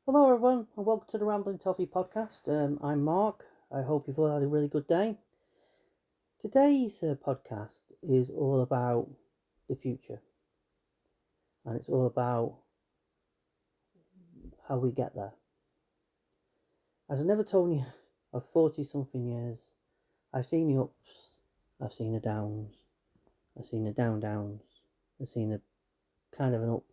Hello, everyone, and welcome to the Rambling Toffee podcast. I'm Mark. I hope you've all had a really good day. Today's podcast is all about the future, and it's all about how we get there. As I never told you, of 40 something years, I've seen the ups, I've seen the downs, I've seen the downs, I've seen a kind of an up,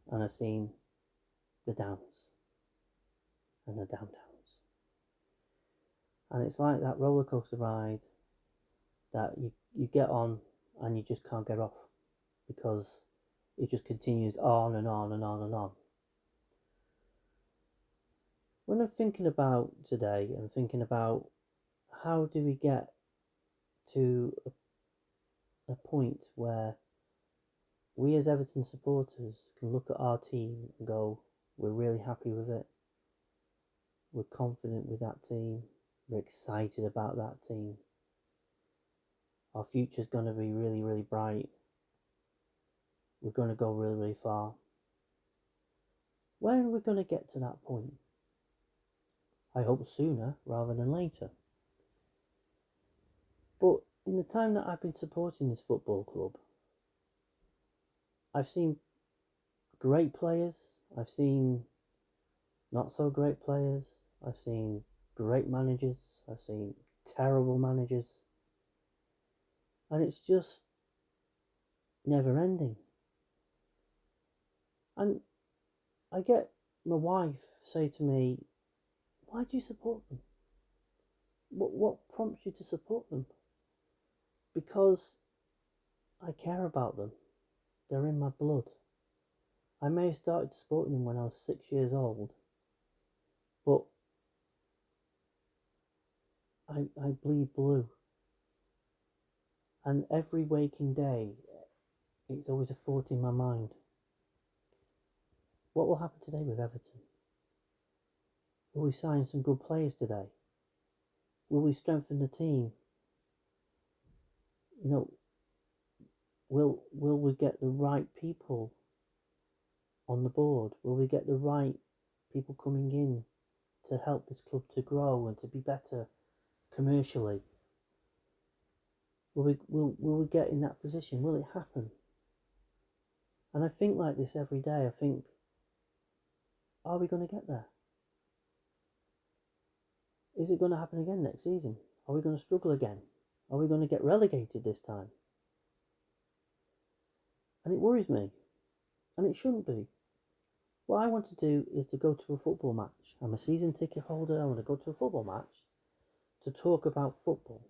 and I've seen the downs and the downs. And it's like that roller coaster ride that you get on and you just can't get off because it just continues on and on and on and on. When I'm thinking about today, I'm thinking about how do we get to a point where we as Everton supporters can look at our team and go, we're really happy with it, we're confident with that team, we're excited about that team, our future's going to be really, really bright, we're going to go really, really far. When are we going to get to that point? I hope sooner rather than later. But in the time that I've been supporting this football club, I've seen great players, I've seen not so great players, I've seen great managers, I've seen terrible managers, and it's just never ending. And I get my wife say to me, why do you support them? What prompts you to support them? Because I care about them. They're in my blood. I may have started supporting them when I was 6 years old, but I bleed blue. And every waking day, it's always a thought in my mind. What will happen today with Everton? Will we sign some good players today? Will we strengthen the team? You know, will we get the right people on the board? Will we get the right people coming in to help this club to grow and to be better commercially? Will we get in that position? Will it happen? And I think like this every day. I think, are we going to get there? Is it going to happen again next season? Are we going to struggle again? Are we going to get relegated this time? And it worries me. And it shouldn't be. What I want to do is to go to a football match. I'm a season ticket holder. I want to go to a football match to talk about football.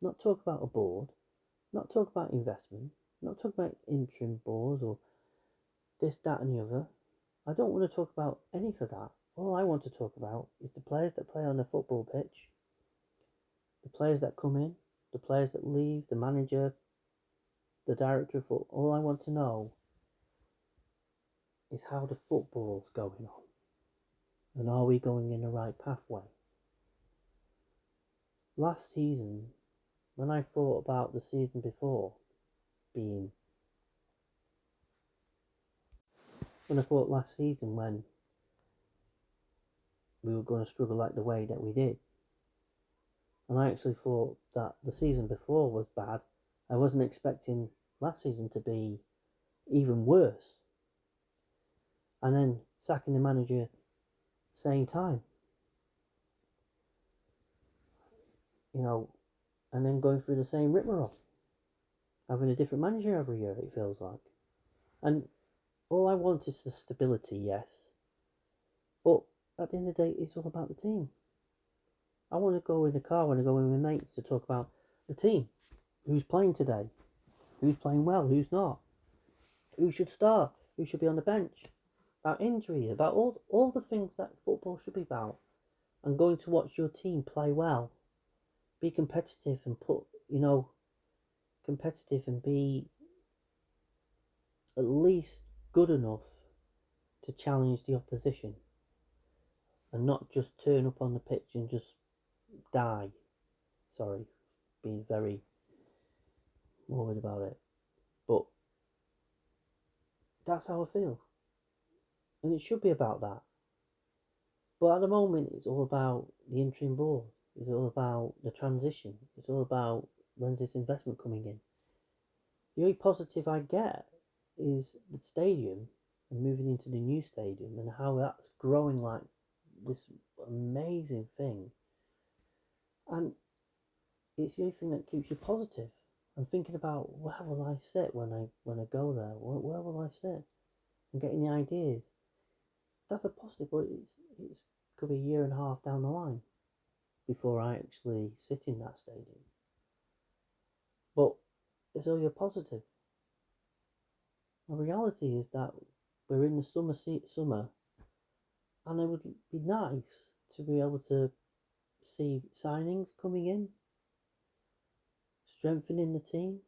Not talk about a board. Not talk about investment. Not talk about interim boards or this, that and the other. I don't want to talk about any of that. All I want to talk about is the players that play on the football pitch, the players that come in, the players that leave, the manager, the director of football. All I want to know is how the football's going on. And are we going in the right pathway? Last season, when I thought about the season before being, when I thought last season when we were going to struggle like the way that we did, and I actually thought that the season before was bad, I wasn't expecting last season to be even worse. And then sacking the manager same time. You know, and then going through the same rigmarole. Having a different manager every year, it feels like. And all I want is the stability, yes. But at the end of the day, it's all about the team. I want to go in the car, I want to go with my mates to talk about the team. Who's playing today? Who's playing well? Who's not? Who should start? Who should be on the bench? About injuries, about all the things that football should be about. And going to watch your team play well. Be competitive and competitive and be at least good enough to challenge the opposition. And not just turn up on the pitch and just die. Sorry, being very morbid about it. But that's how I feel. And it should be about that. But at the moment, it's all about the interim board. It's all about the transition. It's all about when's this investment coming in. The only positive I get is the stadium and moving into the new stadium and how that's growing like this amazing thing. And it's the only thing that keeps you positive. I'm thinking about where will I sit when I go there? Where will I sit? And getting the ideas. That's a positive, but it's could be a year and a half down the line before I actually sit in that stadium. But it's only a positive. The reality is that we're in the summer, and it would be nice to be able to see signings coming in, strengthening the team.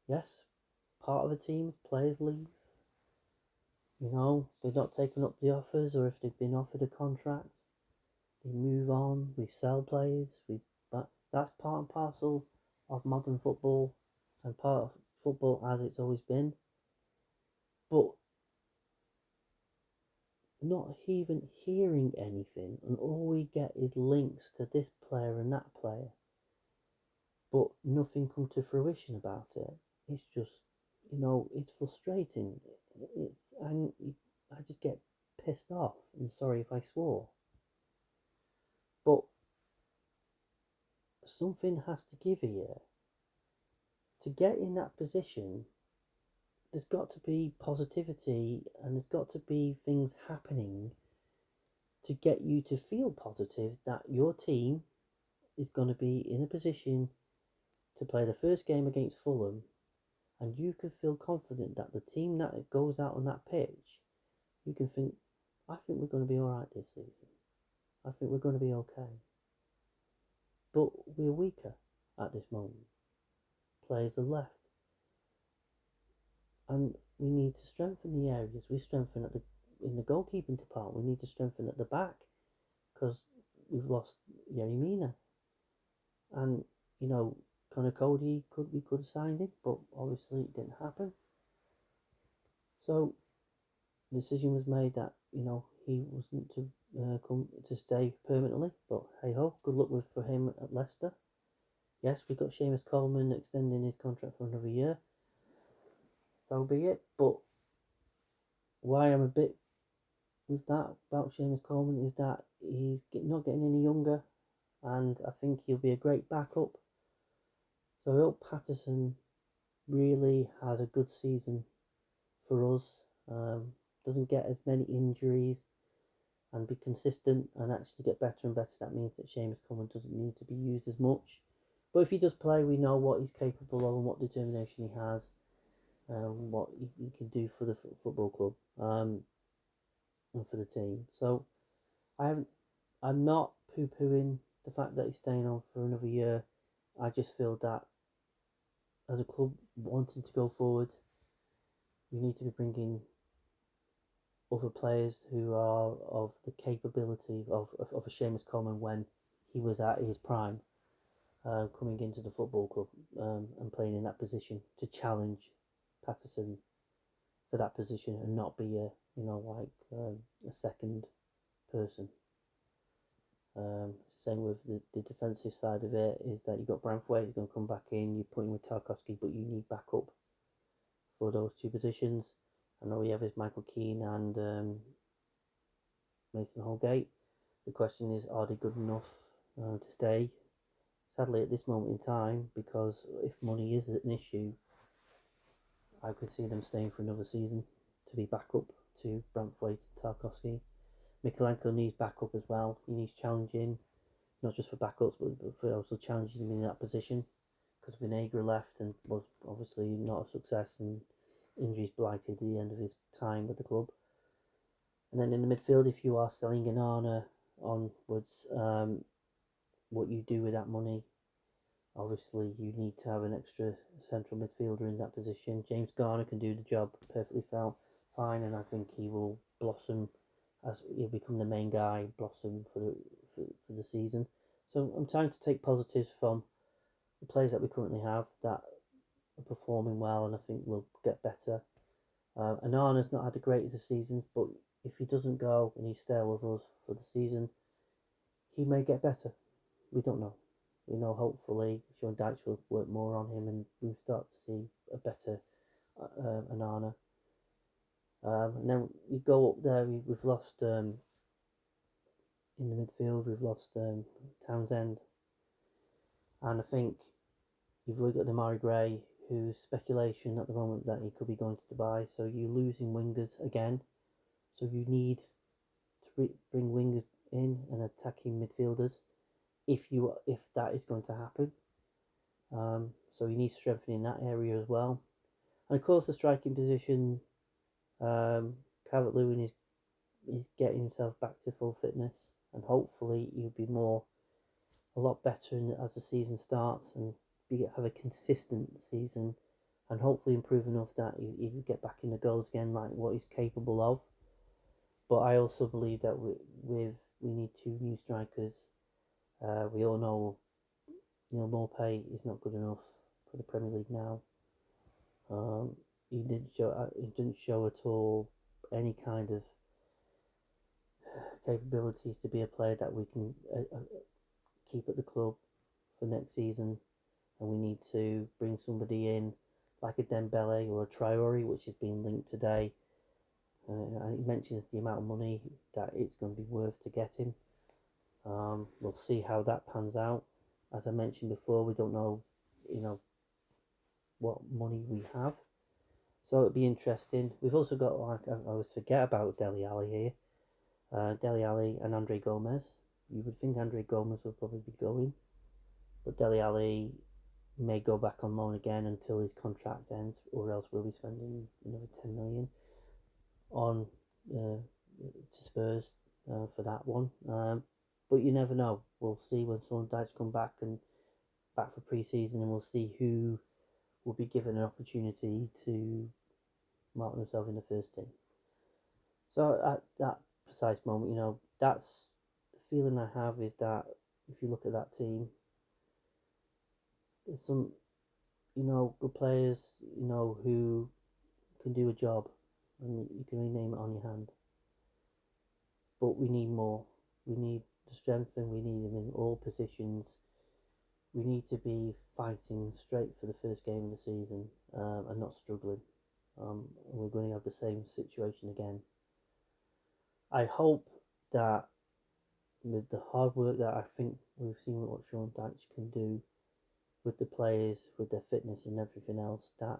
Yes, part of the team, players leave. They're not taking up the offers, or if they've been offered a contract, they move on. We sell players. But that's part and parcel of modern football and part of football as it's always been. But not even hearing anything, and all we get is links to this player and that player, but nothing come to fruition about it. It's just, it's frustrating. I just get pissed off. I'm sorry if I swore, but something has to give here. To get in that position, there's got to be positivity and there's got to be things happening to get you to feel positive that your team is going to be in a position to play the first game against Fulham, and you can feel confident that the team that goes out on that pitch, you can think, I think we're going to be alright this season. I think we're going to be okay. But we're weaker at this moment. Players are left. And we need to strengthen the areas. We strengthen in the goalkeeping department. We need to strengthen at the back because we've lost Yerry Mina. And, Connor Cody we could have signed him, but obviously it didn't happen. So the decision was made that he wasn't to come to stay permanently. But hey ho, good luck for him at Leicester. Yes, we got Seamus Coleman extending his contract for another year. So be it. But why I'm a bit with that about Seamus Coleman is that he's not getting any younger, and I think he'll be a great backup. So I hope Patterson really has a good season for us. Doesn't get as many injuries and be consistent and actually get better and better. That means that Seamus Coleman doesn't need to be used as much. But if he does play, we know what he's capable of and what determination he has, what he can do for the football club and for the team. So I'm not poo-pooing the fact that he's staying on for another year. I just feel that as a club wanting to go forward, we need to be bringing other players who are of the capability of a Seamus Coleman when he was at his prime, coming into the football club and playing in that position to challenge Patterson for that position and not be a second person. Same with the defensive side of it is that you've got Branthwaite who's going to come back in. You're putting with Tarkowski, but you need backup for those two positions. I know we have is Michael Keane and Mason Holgate. The question is, are they good enough to stay? Sadly, at this moment in time, because if money is an issue, I could see them staying for another season to be backup to Branthwaite and Tarkowski. Mikalenko needs backup as well. He needs challenging, not just for backups, but for also challenging him in that position. Because Vinagre left and was obviously not a success, and injuries blighted the end of his time with the club. And then in the midfield, if you are selling Ganana onwards, what you do with that money, obviously you need to have an extra central midfielder in that position. James Garner can do the job perfectly fine, and I think he will blossom as he'll become the main guy, blossom for the season. So I'm trying to take positives from the players that we currently have that are performing well, and I think will get better. Anana's not had the greatest of seasons, but if he doesn't go and he's still with us for the season, he may get better. We don't know. Hopefully Sean Dyche will work more on him and we'll start to see a better Anana. And then we go up there, we've lost in the midfield, we've lost Townsend. And I think you've really got Damari Gray, who's speculation at the moment that he could be going to Dubai. So you're losing wingers again. So you need to bring wingers in and attacking midfielders if that is going to happen. So you need strengthening that area as well. And of course, the striking position, Calvert-Lewin is getting himself back to full fitness, and hopefully he'll be a lot better as the season starts and have a consistent season, and hopefully improve enough that he can get back in the goals again, like what he's capable of. But I also believe that we need 2 new strikers. We all know Neil Maupay is not good enough for the Premier League now. He didn't show at all any kind of capabilities to be a player that we can keep at the club for next season, and we need to bring somebody in like a Dembele or a Traore, which is being linked today. He mentions the amount of money that it's going to be worth to get him. We'll see how that pans out. As I mentioned before, we don't know, what money we have. So it'll be interesting. We've also got, I always forget about Dele Alli here. Dele Alli and Andre Gomez. You would think Andre Gomez would probably be going, but Dele Alli may go back on loan again until his contract ends, or else we'll be spending another 10 million on to Spurs for that one. But you never know. We'll see when Sean Dyche come back for pre-season, and we'll see who will be given an opportunity to mark themselves in the first team. So at that precise moment, that's the feeling I have, is that if you look at that team, there's some, good players, who can do a job, and you can rename it on your hand. But we need more. We need to strengthen. We need them in all positions. We need to be fighting straight for the first game of the season and not struggling. We're going to have the same situation again. I hope that with the hard work that I think we've seen what Sean Dyche can do with the players, with their fitness and everything else, that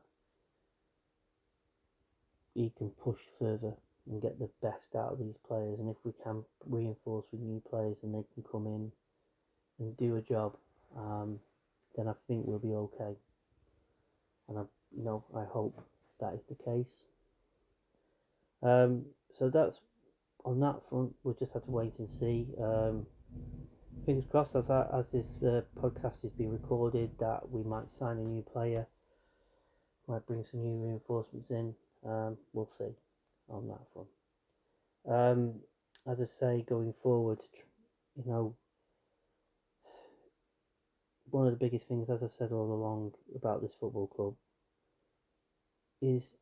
he can push further and get the best out of these players. And if we can reinforce with new players and they can come in and do a job, then I think we'll be okay. And I hope that is the case. So that's on that front. We'll just have to wait and see. Fingers crossed, as this podcast is being recorded, that we might sign a new player, might bring some new reinforcements in. We'll see on that front. As I say, going forward, one of the biggest things, as I've said all along about this football club, is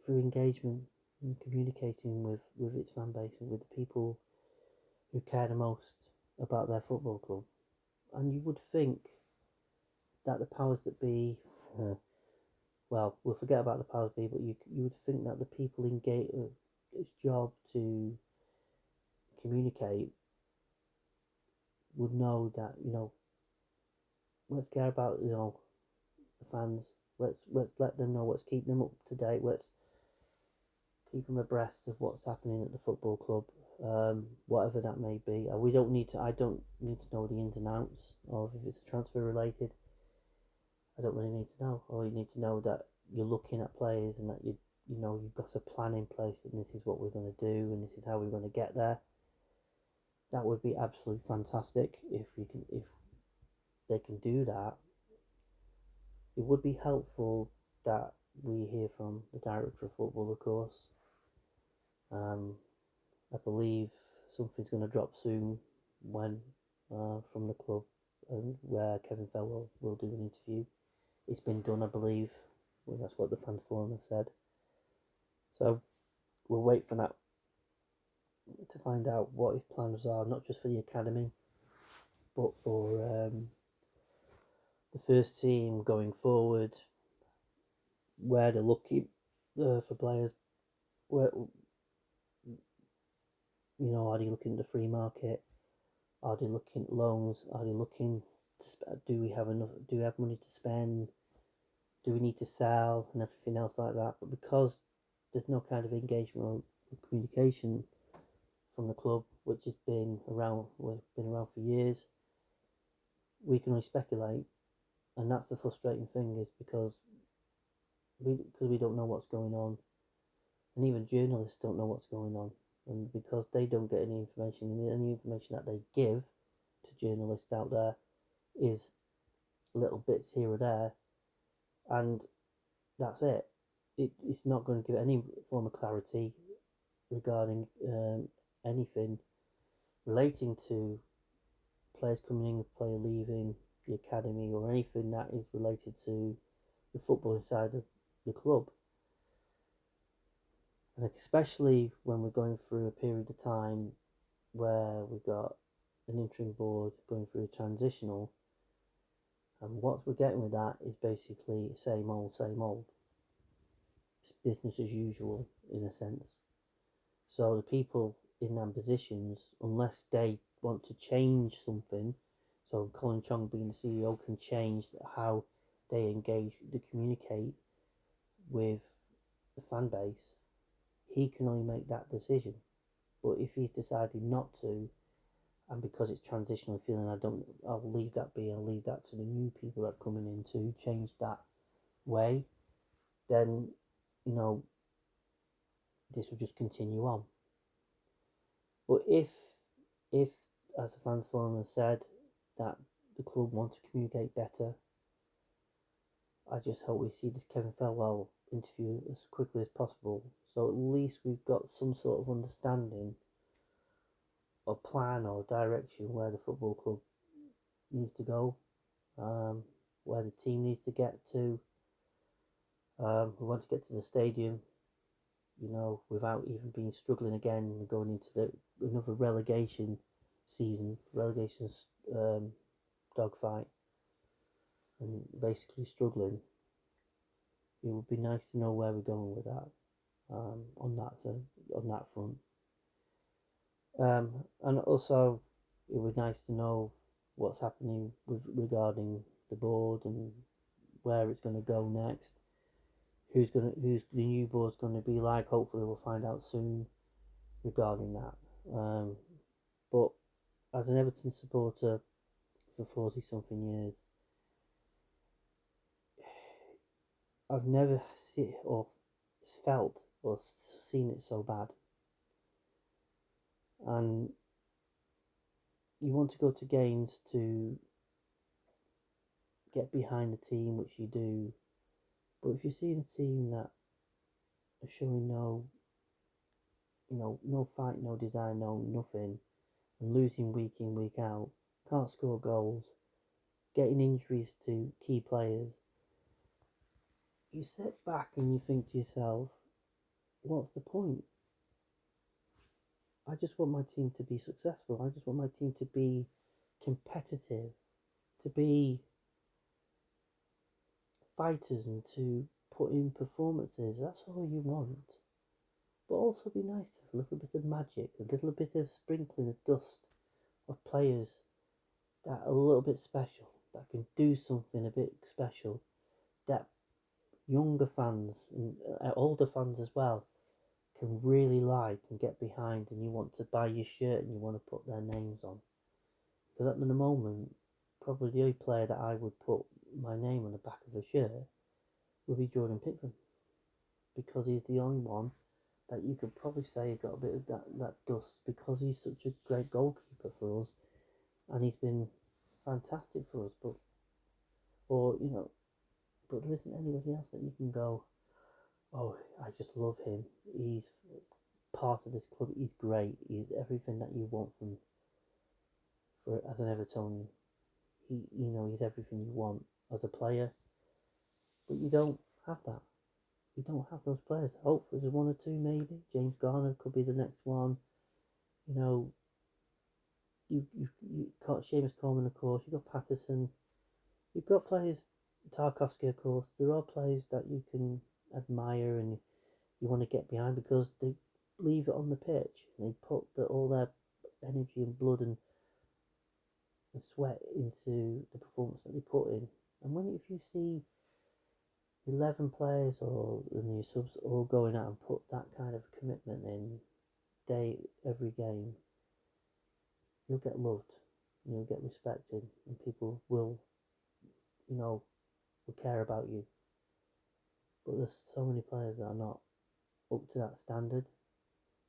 through engagement and communicating with its fan base and with the people who care the most about their football club. And you would think that the powers that be, well, we'll forget about the powers that be, but you would think that the people engage, its job to communicate, would know that, let's care about, the fans. Let's let them know. Let's keep them up to date. Let's keep them abreast of what's happening at the football club, whatever that may be. I don't need to know the ins and outs of if it's transfer related. I don't really need to know. All you need to know that you're looking at players and that you've got a plan in place, and this is what we're going to do and this is how we're going to get there. That would be absolutely fantastic if they can do that. It would be helpful that we hear from the director of football, of course. I believe something's going to drop soon from the club, where Kevin Fell will do an interview. It's been done, I believe. Well, that's what the fans forum have said. So we'll wait for that to find out what his plans are, not just for the academy, but for the first team going forward, where they're looking for players. Where, are they looking at the free market? Are they looking at loans? Are they looking to do we have enough? Do we have money to spend? Do we need to sell and everything else like that? But because there's no kind of engagement or communication from the club, which has been around for years, we can only speculate, and that's the frustrating thing, is because we don't know what's going on, and even journalists don't know what's going on, and because they don't get any information, and any information that they give to journalists out there is little bits here or there, and that's it. It's not going to give any form of clarity regarding anything relating to players coming in, player leaving the academy, or anything that is related to the football side of the club. And especially when we're going through a period of time where we've got an interim board going through a transitional, and what we're getting with that is basically same old, same old. It's business as usual in a sense. So the people in them positions, unless they want to change something, so Colin Chong being the CEO can change how they engage, they communicate with the fan base, he can only make that decision. But if he's decided not to, and because it's transitional feeling, I'll leave that be, I'll leave that to the new people that are coming in to change that way, then, this will just continue on. But if, as the fans forum has said, that the club want to communicate better, I just hope we see this Kevin Felwell interview as quickly as possible, so at least we've got some sort of understanding or plan or direction where the football club needs to go, where the team needs to get to. We want to get to the stadium, without even being struggling again and going into another relegation season, dogfight, and basically struggling. It would be nice to know where we're going with that, on that front. And also, it would be nice to know what's happening regarding the board and where it's going to go next. Who's the new board's going to be like? Hopefully, we'll find out soon regarding that. But as an Everton supporter for 40 something years, I've never seen or felt or seen it so bad. And you want to go to games to get behind the team, which you do, but if you see a team that are showing no fight, no desire, no nothing, and losing week in, week out, can't score goals, getting injuries to key players, you sit back and you think to yourself, what's the point? I just want my team to be successful. I just want my team to be competitive, to be fighters, and to put in performances. That's all you want. But also be nice to have a little bit of magic, a little bit of sprinkling of dust of players that are a little bit special, that can do something a bit special, that younger fans and older fans as well can really like and get behind, and you want to buy your shirt and you want to put their names on. Because at the moment, probably the only player that I would put my name on the back of a shirt would be Jordan Pickford, because he's the only one that you could probably say has got a bit of that dust, because he's such a great goalkeeper for us, and he's been fantastic for us. But there isn't anybody else that you can go, oh, I just love him. He's part of this club. He's great. He's everything that you want for as an Evertonian. He's everything you want as a player, but you don't have that. we don't have those players. Hopefully there's one or two maybe. James Garner could be the next one. You know, you got Seamus Coleman, of course. You've got Patterson. You've got players, Tarkovsky, of course. They're all players that you can admire and you want to get behind because they leave it on the pitch. They put all their energy and blood and sweat into the performance that they put in. And if you see 11 players or the new subs all going out and put that kind of commitment in every game, you'll get loved, you'll get respected, and people will, will care about you. But there's so many players that are not up to that standard,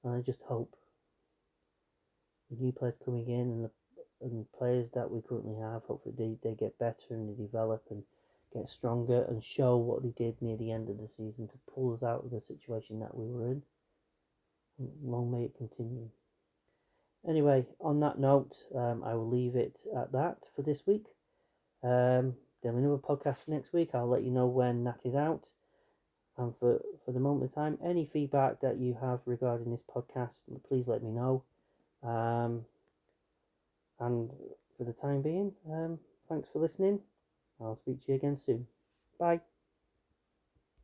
and I just hope the new players coming in and players that we currently have, hopefully they get better and they develop and get stronger and show what they did near the end of the season to pull us out of the situation that we were in. And long may it continue. Anyway, on that note, I will leave it at that for this week. There'll be another podcast next week. I'll let you know when that is out. And for the moment in time, any feedback that you have regarding this podcast, please let me know. And for the time being, thanks for listening. I'll speak to you again soon. Bye.